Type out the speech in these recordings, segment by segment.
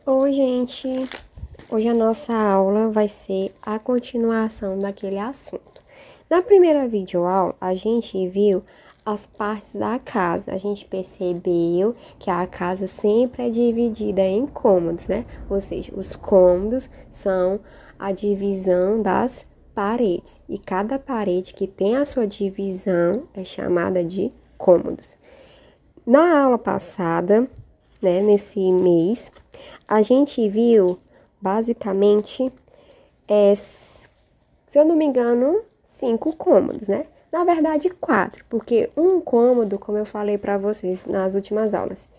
Oi, gente! Hoje a nossa aula vai ser a continuação daquele assunto. Na primeira videoaula, a gente viu as partes da casa. A gente percebeu que a casa sempre é dividida em cômodos, né? Ou seja, os cômodos são a divisão das paredes. E cada parede que tem a sua divisão é chamada de cômodos. Na aula passada, né, nesse mês, a gente viu basicamente, se eu não me engano, 5 cômodos, né? Na verdade, 4, porque um cômodo, como eu falei para vocês nas últimas aulas,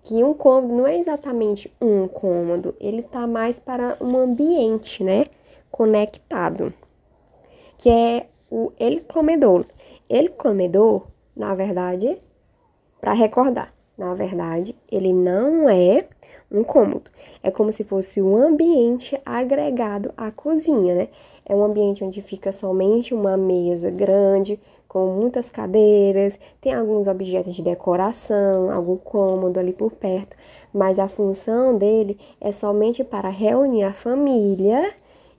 que um cômodo não é exatamente um cômodo, ele tá mais para um ambiente, né, conectado, que é o ele comedor. Ele comedor, na verdade, para recordar, na verdade, ele não é um cômodo. É como se fosse um ambiente agregado à cozinha, né? É um ambiente onde fica somente uma mesa grande, com muitas cadeiras, tem alguns objetos de decoração, algum cômodo ali por perto, mas a função dele é somente para reunir a família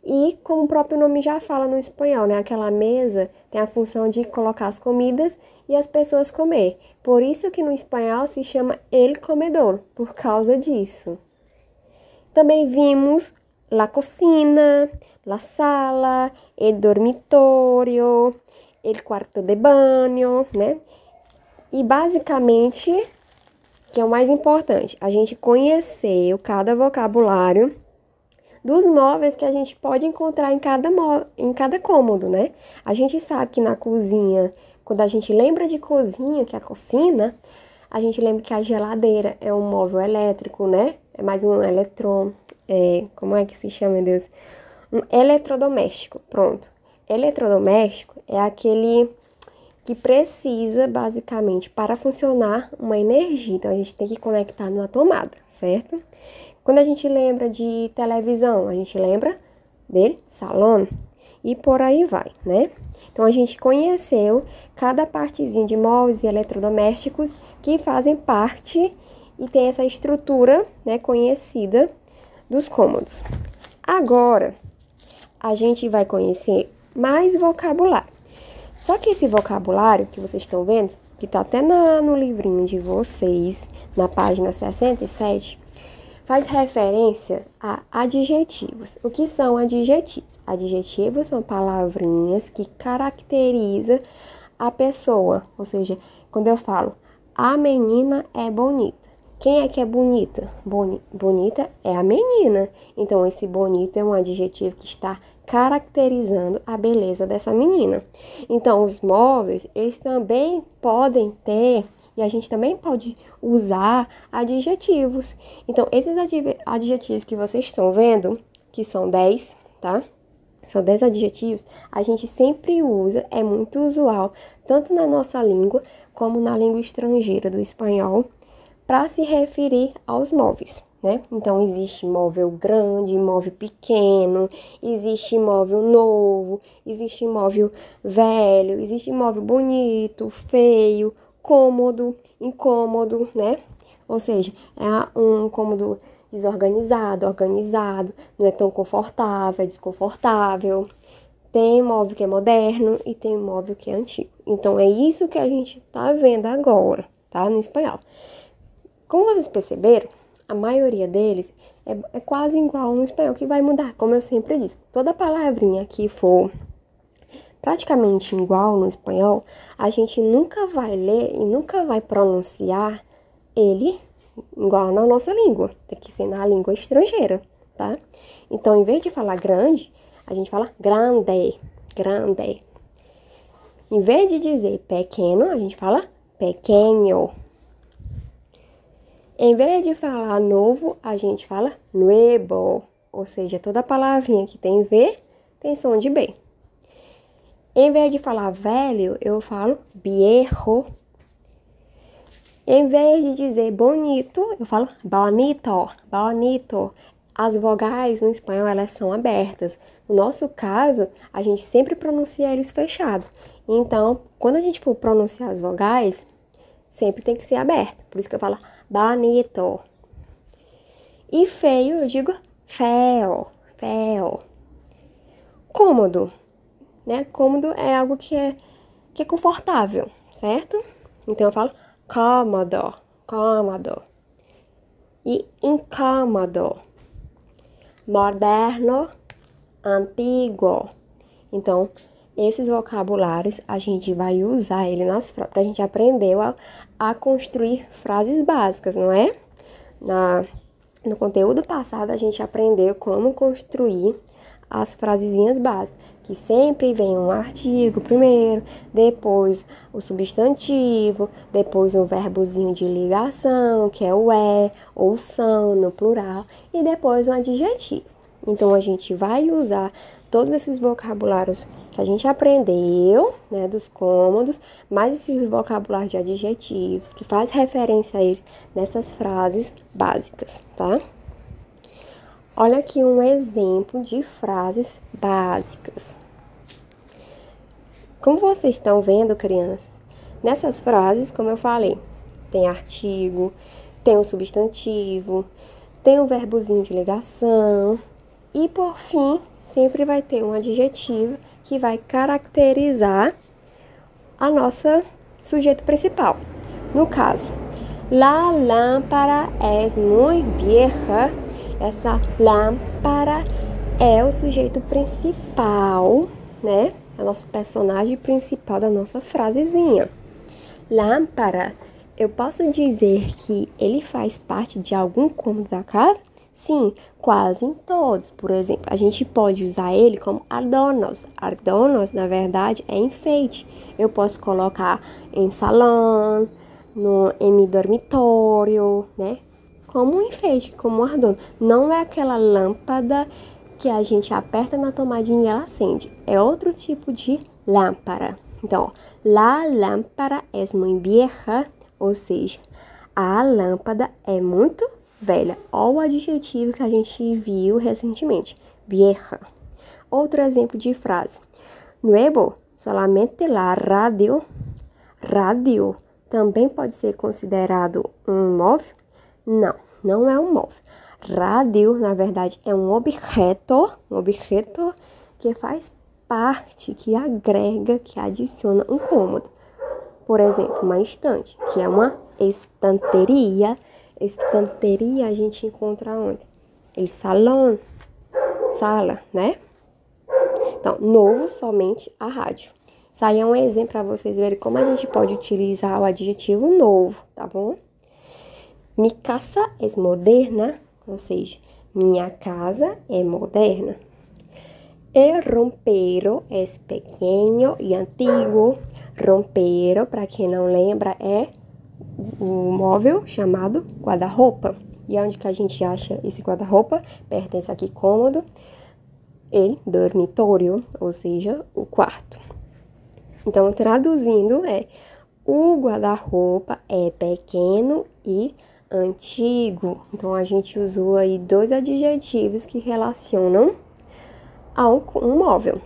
e, como o próprio nome já fala no espanhol, né? Aquela mesa tem a função de colocar as comidas e as pessoas comer. Por isso que no espanhol se chama el comedor, por causa disso. Também vimos la cocina, la sala, el dormitorio, el quarto de baño, né? E basicamente, que é o mais importante, a gente conheceu cada vocabulário dos móveis que a gente pode encontrar em cada cômodo, né? A gente sabe que na cozinha, quando a gente lembra de cozinha, que é a cocina, a gente lembra que a geladeira é um móvel elétrico, né? É mais um como é que se chama, meu Deus? Um eletrodoméstico, pronto. Eletrodoméstico é aquele que precisa, basicamente, para funcionar, uma energia. Então, a gente tem que conectar numa tomada, certo? Quando a gente lembra de televisão, a gente lembra dele, salão, e por aí vai, né? Então, a gente conheceu cada partezinha de móveis e eletrodomésticos que fazem parte e tem essa estrutura, né, conhecida dos cômodos. Agora, a gente vai conhecer mais vocabulário. Só que esse vocabulário que vocês estão vendo, que tá até no livrinho de vocês, na página 67, faz referência a adjetivos. O que são adjetivos? Adjetivos são palavrinhas que caracterizam a pessoa. Ou seja, quando eu falo, a menina é bonita. Quem é que é bonita? Bonita é a menina. Então, esse bonita é um adjetivo que está caracterizando a beleza dessa menina. Então, os móveis, eles também podem ter, e a gente também pode usar adjetivos. Então, esses adjetivos que vocês estão vendo, que são 10, tá? São 10 adjetivos, a gente sempre usa, é muito usual, tanto na nossa língua, como na língua estrangeira do espanhol, para se referir aos móveis, né? Então, existe móvel grande, móvel pequeno, existe móvel novo, existe móvel velho, existe móvel bonito, feio, cômodo, incômodo, né? Ou seja, é um cômodo desorganizado, organizado, não é tão confortável, é desconfortável. Tem móvel que é moderno e tem móvel que é antigo. Então, é isso que a gente tá vendo agora, tá? No espanhol. Como vocês perceberam, a maioria deles é quase igual no espanhol, que vai mudar, como eu sempre disse. Toda palavrinha que for praticamente igual no espanhol, a gente nunca vai ler e nunca vai pronunciar ele igual na nossa língua. Tem que ser na língua estrangeira, tá? Então, em vez de falar grande, a gente fala grande, grande. Em vez de dizer pequeno, a gente fala pequeno. Em vez de falar novo, a gente fala nuevo, ou seja, toda palavrinha que tem V tem som de B. Em vez de falar velho, eu falo viejo. Em vez de dizer bonito, eu falo bonito, bonito. As vogais no espanhol, elas são abertas. No nosso caso, a gente sempre pronuncia eles fechados. Então, quando a gente for pronunciar as vogais, sempre tem que ser aberto. Por isso que eu falo bonito. E feio, eu digo feio, feio. Cômodo, né? Cômodo é algo que é confortável, certo? Então, eu falo cômodo, cômodo. E incômodo. Moderno, antigo. Então, esses vocabulários a gente vai usar ele nas frases, porque a gente aprendeu a construir frases básicas, não é? No conteúdo passado, a gente aprendeu como construir as frasezinhas básicas, que sempre vem um artigo primeiro, depois o substantivo, depois um verbozinho de ligação, que é o é ou são no plural, e depois um adjetivo. Então, a gente vai usar todos esses vocabulários que a gente aprendeu, né, dos cômodos, mais esses vocabulários de adjetivos, que faz referência a eles nessas frases básicas, tá? Olha aqui um exemplo de frases básicas. Como vocês estão vendo, crianças, nessas frases, como eu falei, tem artigo, tem um substantivo, tem um verbozinho de ligação e, por fim, sempre vai ter um adjetivo que vai caracterizar a nossa sujeito principal. No caso, la lámpara es muy vieja. Essa lámpara é o sujeito principal, né? É o nosso personagem principal da nossa frasezinha. Lámpara, eu posso dizer que ele faz parte de algum cômodo da casa? Sim, quase em todos. Por exemplo, a gente pode usar ele como adornos. Adornos, na verdade, é enfeite. Eu posso colocar em salão, em meu dormitório, né? Como um enfeite, como um adorno. Não é aquela lâmpada que a gente aperta na tomadinha e ela acende. É outro tipo de lámpara. Então, la lámpara es muy vieja, ou seja, a lâmpada é muito velha. Olha o adjetivo que a gente viu recentemente, vieja. Outro exemplo de frase. Nuevo, solamente la radio. Radio também pode ser considerado um móvel? Não, não é um móvel. Rádio, na verdade, é um objeto que faz parte, que agrega, que adiciona um cômodo. Por exemplo, uma estante, que é uma estanteria. Estanteria a gente encontra onde? El salão, sala, né? Então, novo, somente a rádio. Isso aí é um exemplo para vocês verem como a gente pode utilizar o adjetivo novo, tá bom? Mi casa es moderna, ou seja, minha casa é moderna. El rompero es pequeño e antigo. Rompero, para quem não lembra, é o móvel chamado guarda-roupa. E onde que a gente acha esse guarda-roupa? Pertence aqui cômodo, el dormitório, ou seja, o quarto. Então, traduzindo, o guarda-roupa é pequeno e antigo. Então, a gente usou aí dois adjetivos que relacionam a um móvel.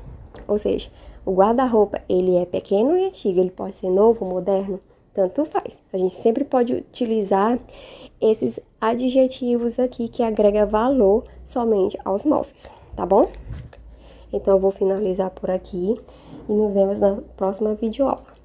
Ou seja, o guarda-roupa, ele é pequeno e antigo. Ele pode ser novo, moderno, tanto faz. A gente sempre pode utilizar esses adjetivos aqui que agrega valor somente aos móveis, tá bom? Então, eu vou finalizar por aqui e nos vemos na próxima videoaula.